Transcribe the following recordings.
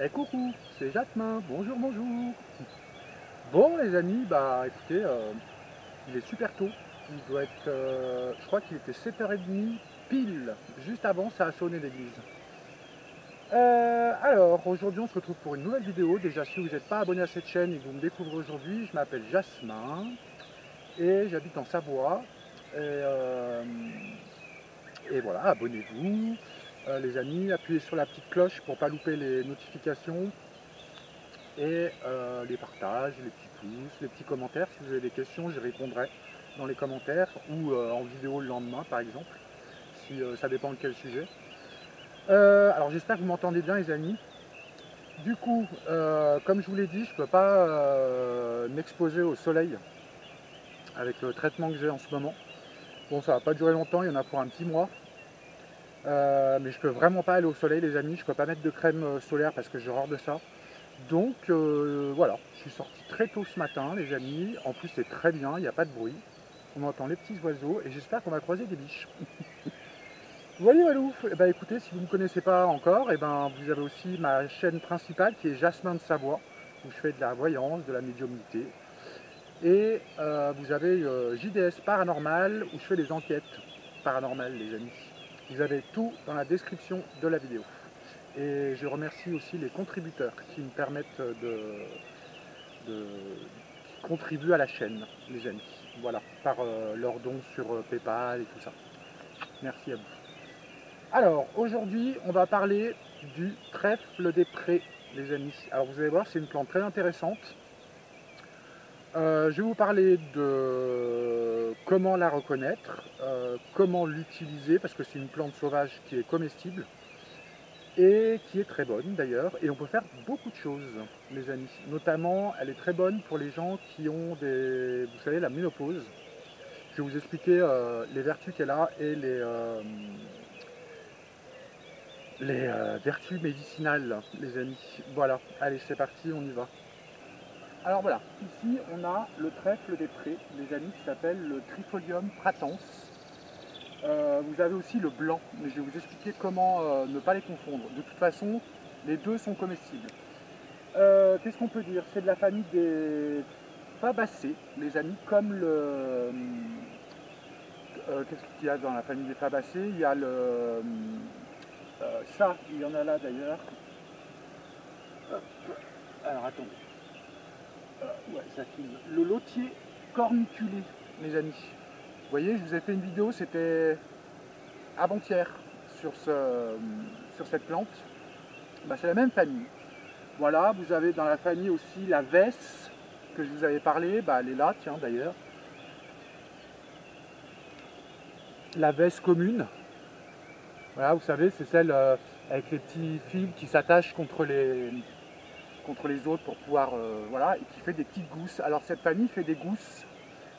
Eh coucou, c'est Jasmin, bonjour, bonjour. Bon les amis, bah écoutez, il est super tôt. Il doit être, je crois qu'il était 7h30 pile. Juste avant, ça a sonné l'église. Alors, aujourd'hui on se retrouve pour une nouvelle vidéo. Déjà, si vous n'êtes pas abonné à cette chaîne et que vous me découvrez aujourd'hui, je m'appelle Jasmin et j'habite en Savoie. Et voilà, abonnez-vous. Les amis, appuyez sur la petite cloche pour ne pas louper les notifications. Et les partages, les petits pouces, les petits commentaires. Si vous avez des questions, j'y répondrai dans les commentaires ou en vidéo le lendemain par exemple, si ça dépend de quel sujet. Alors j'espère que vous m'entendez bien les amis. Du coup, comme je vous l'ai dit, je ne peux pas m'exposer au soleil avec le traitement que j'ai en ce moment. Bon, ça va pas durer longtemps, il y en a pour un petit mois. Mais je peux vraiment pas aller au soleil les amis, je peux pas mettre de crème solaire parce que j'ai horreur de ça. Donc voilà, je suis sorti très tôt ce matin les amis, en plus c'est très bien, il n'y a pas de bruit, on entend les petits oiseaux et j'espère qu'on va croiser des biches. Voilà Walou, et ben écoutez, si vous ne me connaissez pas encore, et ben vous avez aussi ma chaîne principale qui est Jasmin de Savoie, où je fais de la voyance, de la médiumnité. Et vous avez JDS Paranormal, où je fais des enquêtes paranormales les amis. Vous avez tout dans la description de la vidéo. Et je remercie aussi les contributeurs qui me permettent qui contribuent à la chaîne, les amis. Voilà, par leurs dons sur PayPal et tout ça. Merci à vous. Alors, aujourd'hui, on va parler du trèfle des prés, les amis. Alors, vous allez voir, c'est une plante très intéressante. Je vais vous parler de comment la reconnaître, comment l'utiliser, parce que c'est une plante sauvage qui est comestible et qui est très bonne d'ailleurs. Et on peut faire beaucoup de choses, les amis. Notamment, elle est très bonne pour les gens qui ont vous savez, la ménopause. Je vais vous expliquer les vertus qu'elle a et les vertus médicinales, les amis. Voilà, allez, c'est parti, on y va. Alors voilà, ici on a le trèfle des prés, les amis, qui s'appelle le Trifolium pratans. Vous avez aussi le blanc, mais je vais vous expliquer comment ne pas les confondre. De toute façon, les deux sont comestibles. Qu'est-ce qu'on peut dire? C'est de la famille des fabacées, les amis, comme le. Qu'est-ce qu'il y a dans la famille des fabacées? Il y a ça, il y en a là d'ailleurs. Alors attendez. Ouais, ça filme. Le lotier corniculé, mes amis. Vous voyez, je vous ai fait une vidéo, c'était avant-hier sur cette plante. Bah, c'est la même famille. Voilà, vous avez dans la famille aussi la vesse que je vous avais parlé. Bah, elle est là, tiens d'ailleurs. La vesse commune. Voilà, vous savez, c'est celle avec les petits fils qui s'attachent contre les autres pour pouvoir, voilà, et qui fait des petites gousses. Alors cette famille fait des gousses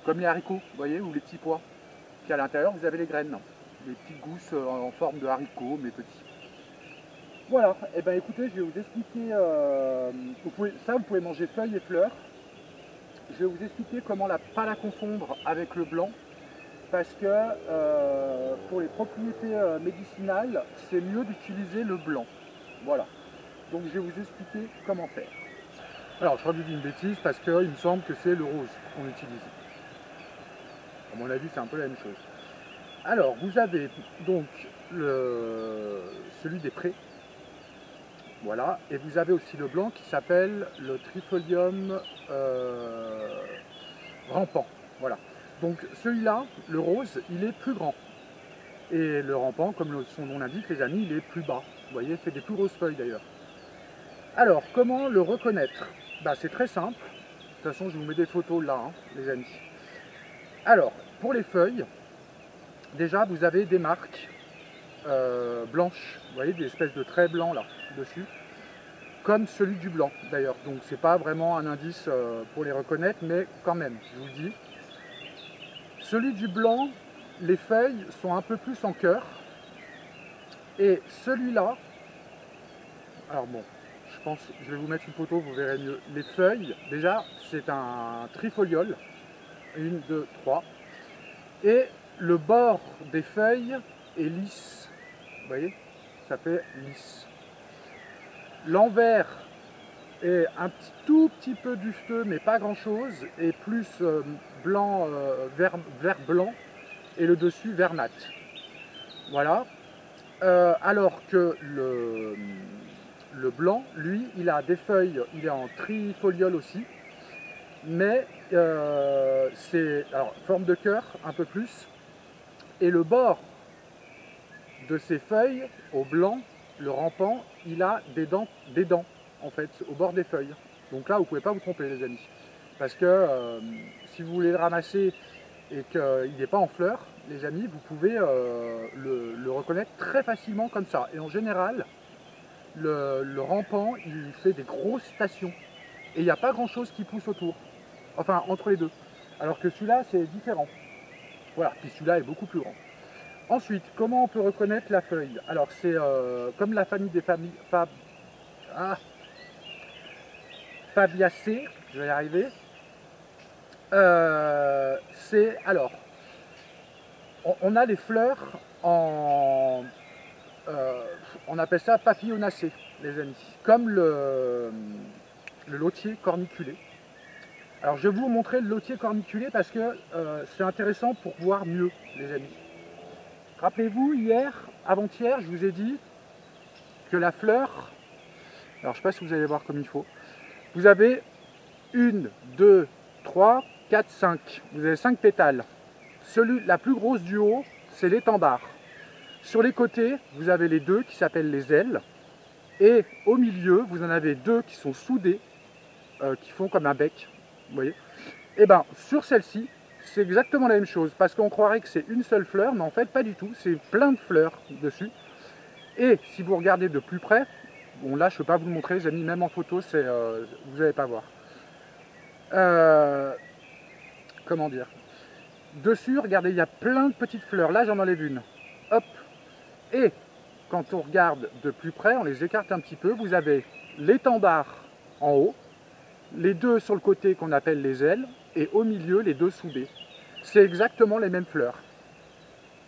comme les haricots, vous voyez, ou les petits pois. Puis à l'intérieur, vous avez les graines, des petites gousses en forme de haricots, mais petits. Voilà, et ben écoutez, je vais vous expliquer, vous pouvez manger feuilles et fleurs. Je vais vous expliquer comment pas la confondre avec le blanc, parce que pour les propriétés médicinales, c'est mieux d'utiliser le blanc. Voilà, donc je vais vous expliquer comment faire. Alors, je crois que je dis une bêtise parce qu'il me semble que c'est le rose qu'on utilise. À mon avis, c'est un peu la même chose. Alors, vous avez donc celui des prés. Voilà. Et vous avez aussi le blanc qui s'appelle le Trifolium rampant. Voilà. Donc, celui-là, le rose, il est plus grand. Et le rampant, comme son nom l'indique, les amis, il est plus bas. Vous voyez, il fait des plus grosses feuilles d'ailleurs. Alors, comment le reconnaître? Bah, c'est très simple. De toute façon, je vous mets des photos là, hein, les amis. Alors, pour les feuilles, déjà, vous avez des marques blanches. Vous voyez, des espèces de traits blancs là, dessus. Comme celui du blanc, d'ailleurs. Donc, c'est pas vraiment un indice pour les reconnaître, mais quand même, je vous le dis. Celui du blanc, les feuilles sont un peu plus en cœur. Et celui-là, alors bon, je vais vous mettre une photo, vous verrez mieux. Les feuilles, déjà, c'est un trifoliole. 1, 2, 3. Et le bord des feuilles est lisse. Vous voyez, ça fait lisse. L'envers est un tout petit peu dufteux, mais pas grand chose, et plus blanc, vert blanc, et le dessus vert mat. Voilà. Alors que le blanc, lui, il a des feuilles, il est en trifoliole aussi, mais c'est alors forme de cœur un peu plus, et le bord de ses feuilles au blanc, le rampant, il a des dents en fait au bord des feuilles. Donc là, vous ne pouvez pas vous tromper, les amis, parce que si vous voulez le ramasser et qu'il n'est pas en fleurs, les amis, vous pouvez le reconnaître très facilement comme ça. Et en général, le rampant, il fait des grosses stations et il n'y a pas grand chose qui pousse autour, enfin entre les deux. Alors que celui-là, c'est différent. Voilà, puis celui-là est beaucoup plus grand. Ensuite, comment on peut reconnaître la feuille? Alors c'est comme la famille des familles Fabiacées, je vais y arriver. C'est alors, on a les fleurs en, on appelle ça papillonacées, les amis, comme le lotier corniculé. Alors je vais vous montrer le lotier corniculé parce que c'est intéressant pour voir mieux, les amis. Rappelez-vous, hier, avant-hier, je vous ai dit que la fleur, alors je ne sais pas si vous allez voir comme il faut, vous avez 1, 2, 3, 4, 5. Vous avez 5 pétales. La plus grosse du haut, c'est l'étendard. Sur les côtés, vous avez les deux qui s'appellent les ailes. Et au milieu, vous en avez deux qui sont soudés, qui font comme un bec. Vous voyez? Et bien, sur celle-ci, c'est exactement la même chose. Parce qu'on croirait que c'est une seule fleur, mais en fait, pas du tout. C'est plein de fleurs dessus. Et si vous regardez de plus près, bon là, je ne peux pas vous le montrer, les amis, même en photo, vous n'allez pas voir. Comment dire? Dessus, regardez, il y a plein de petites fleurs. Là, j'en enlève une. Hop. Et quand on regarde de plus près, on les écarte un petit peu, vous avez l'étendard en haut, les deux sur le côté qu'on appelle les ailes, et au milieu, les deux soudés. C'est exactement les mêmes fleurs.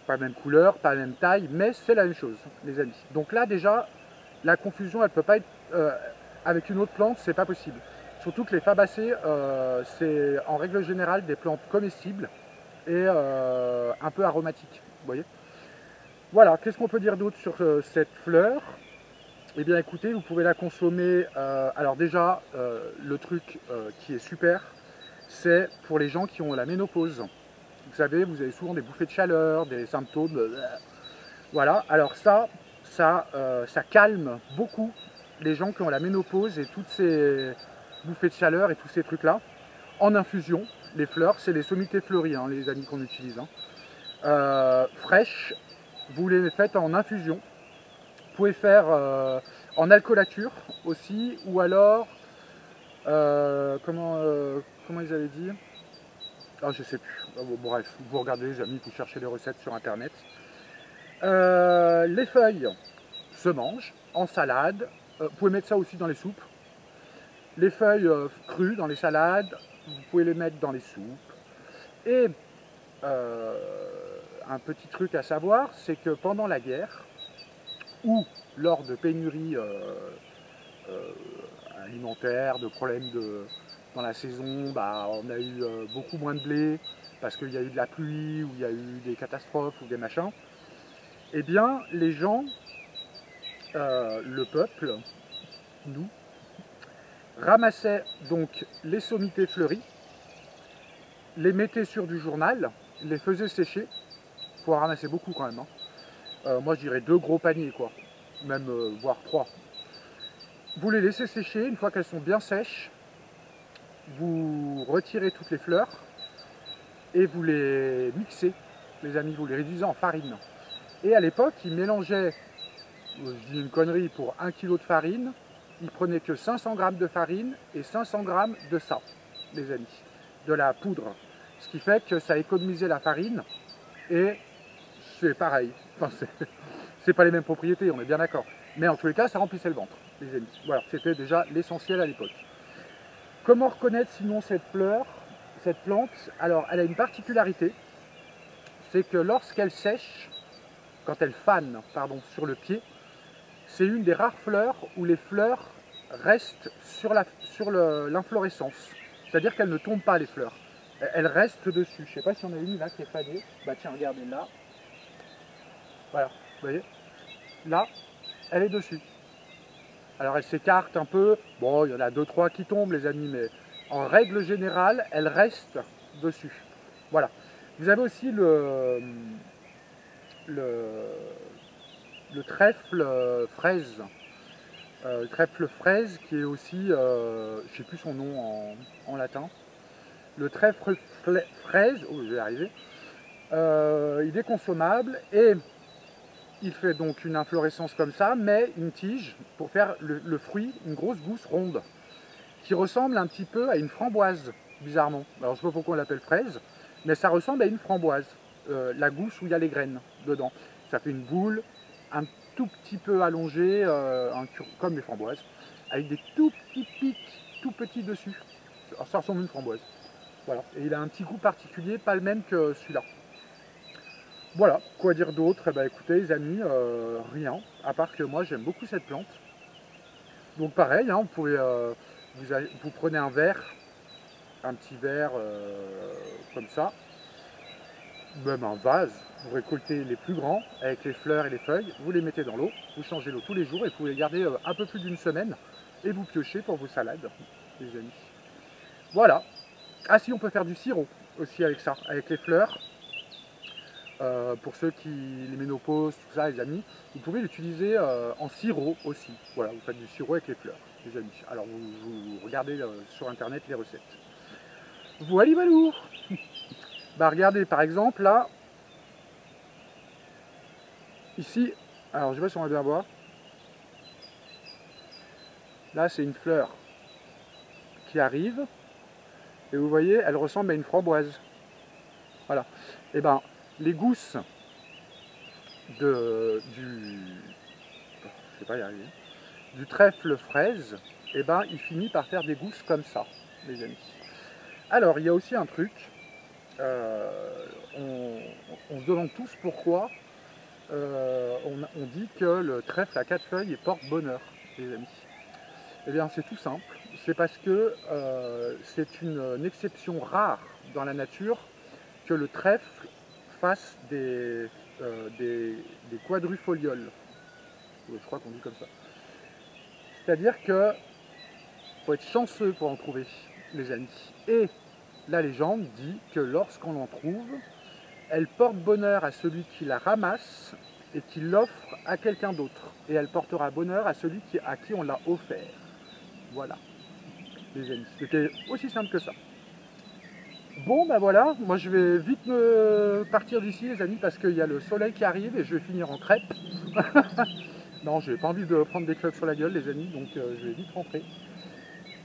Pas la même couleur, pas la même taille, mais c'est la même chose, les amis. Donc là, déjà, la confusion, elle ne peut pas être avec une autre plante, c'est pas possible. Surtout que les fabacées, c'est en règle générale des plantes comestibles et un peu aromatiques, vous voyez. Voilà, qu'est-ce qu'on peut dire d'autre sur cette fleur? Eh bien écoutez, vous pouvez la consommer, alors déjà, le truc qui est super, c'est pour les gens qui ont la ménopause. Vous savez, vous avez souvent des bouffées de chaleur, des symptômes, voilà, alors ça calme beaucoup les gens qui ont la ménopause et toutes ces bouffées de chaleur et tous ces trucs-là. En infusion, les fleurs, c'est les sommités fleuries, hein, les amis qu'on utilise. Hein. Fraîches, vous les faites en infusion. Vous pouvez faire en alcoolature aussi, ou alors, comment ils avaient dit? Ah, je sais plus. Bon, bref, vous regardez les amis, vous cherchez les recettes sur internet. Les feuilles se mangent en salade. Vous pouvez mettre ça aussi dans les soupes. Les feuilles crues dans les salades, vous pouvez les mettre dans les soupes. Et un petit truc à savoir, c'est que pendant la guerre, ou lors de pénuries alimentaires, de problèmes dans la saison, on a eu beaucoup moins de blé, parce qu'il y a eu de la pluie, ou il y a eu des catastrophes, ou des machins. Eh bien, les gens, le peuple, nous, ramassaient donc les sommités fleuries, les mettaient sur du journal, les faisaient sécher. Il faut en ramasser beaucoup quand même. Hein. Moi, je dirais 2 gros paniers, quoi, même voire 3. Vous les laissez sécher, une fois qu'elles sont bien sèches, vous retirez toutes les fleurs et vous les mixez, les amis, vous les réduisez en farine. Et à l'époque, ils mélangeaient, je dis une connerie, pour 1 kg de farine, ils prenaient que 500 g de farine et 500 g de ça, les amis, de la poudre. Ce qui fait que ça économisait la farine et c'est pareil. Enfin, c'est pas les mêmes propriétés, on est bien d'accord. Mais en tous les cas, ça remplissait le ventre, les amis. Voilà, c'était déjà l'essentiel à l'époque. Comment reconnaître sinon cette fleur, cette plante? Alors, elle a une particularité, c'est que lorsqu'elle sèche, quand elle fane, pardon, sur le pied, c'est une des rares fleurs où les fleurs restent sur l'inflorescence. C'est-à-dire qu'elles ne tombent pas, les fleurs. Elles restent dessus. Je ne sais pas si on a une là qui est fanée. Bah tiens, regardez là. Voilà, vous voyez. Là, elle est dessus. Alors elle s'écarte un peu. Bon, il y en a 2-3 qui tombent, les amis, mais en règle générale, elle reste dessus. Voilà. Vous avez aussi le, le trèfle fraise. Le trèfle fraise qui est aussi, je ne sais plus son nom en latin. Le trèfle fraise, oh je vais y arriver, il est consommable et il fait donc une inflorescence comme ça, mais une tige pour faire le fruit, une grosse gousse ronde, qui ressemble un petit peu à une framboise, bizarrement. Alors je ne sais pas pourquoi on l'appelle fraise, mais ça ressemble à une framboise, la gousse où il y a les graines dedans. Ça fait une boule un tout petit peu allongée, comme les framboises, avec des tout petits pics, tout petits dessus. Alors, ça ressemble à une framboise. Voilà. Et il a un petit goût particulier, pas le même que celui-là. Voilà, quoi dire d'autre? Eh ben, écoutez les amis, rien, à part que moi j'aime beaucoup cette plante. Donc pareil, hein, vous prenez un verre, un petit verre comme ça, même un vase, vous récoltez les plus grands avec les fleurs et les feuilles, vous les mettez dans l'eau, vous changez l'eau tous les jours et vous pouvez les garder un peu plus d'une semaine et vous piochez pour vos salades, les amis. Voilà. Ah si, on peut faire du sirop aussi avec ça, avec les fleurs. Pour ceux qui, les ménopauses, tout ça, les amis, vous pouvez l'utiliser en sirop aussi. Voilà, vous faites du sirop avec les fleurs, les amis. Alors vous regardez sur internet les recettes. Voilà, valou. Bah regardez par exemple là, ici, alors je sais pas si on va bien voir. Là c'est une fleur qui arrive et vous voyez, elle ressemble à une framboise. Voilà. Et ben les gousses je sais pas y arriver, du trèfle fraise, et ben il finit par faire des gousses comme ça, les amis. Alors il y a aussi un truc, on se demande tous pourquoi on dit que le trèfle à 4 feuilles porte bonheur, les amis. Eh bien c'est tout simple, c'est parce que c'est une exception rare dans la nature que le trèfle fasse des quadrifolioles. Je crois qu'on dit comme ça. C'est-à-dire que faut être chanceux pour en trouver, les amis. Et la légende dit que lorsqu'on en trouve, elle porte bonheur à celui qui la ramasse et qui l'offre à quelqu'un d'autre. Et elle portera bonheur à celui à qui on l'a offert. Voilà, les amis. C'était aussi simple que ça. Bon, ben voilà, moi je vais vite me partir d'ici, les amis, parce qu'il y a le soleil qui arrive et je vais finir en crêpe. Non, j'ai pas envie de prendre des clubs sur la gueule, les amis, donc je vais vite rentrer.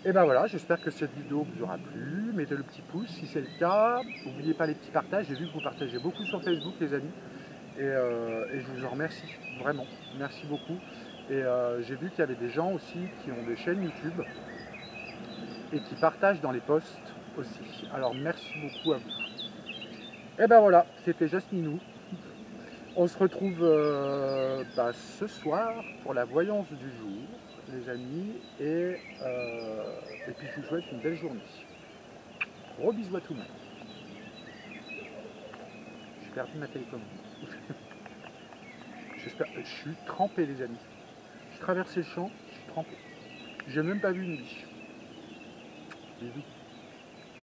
Et ben voilà, j'espère que cette vidéo vous aura plu. Mettez le petit pouce si c'est le cas. N'oubliez pas les petits partages. J'ai vu que vous partagez beaucoup sur Facebook, les amis. Et je vous en remercie, vraiment. Merci beaucoup. Et j'ai vu qu'il y avait des gens aussi qui ont des chaînes YouTube et qui partagent dans les posts aussi. Alors merci beaucoup à vous. Et ben voilà, c'était Jasminou. On se retrouve ce soir pour la voyance du jour, les amis, et puis je vous souhaite une belle journée. Gros bisous à tout le monde. J'ai perdu ma télécommande. J'espère. Je suis trempé, les amis. J'ai traversé le champ, je suis trempé. J'ai même pas vu une biche. Bisous.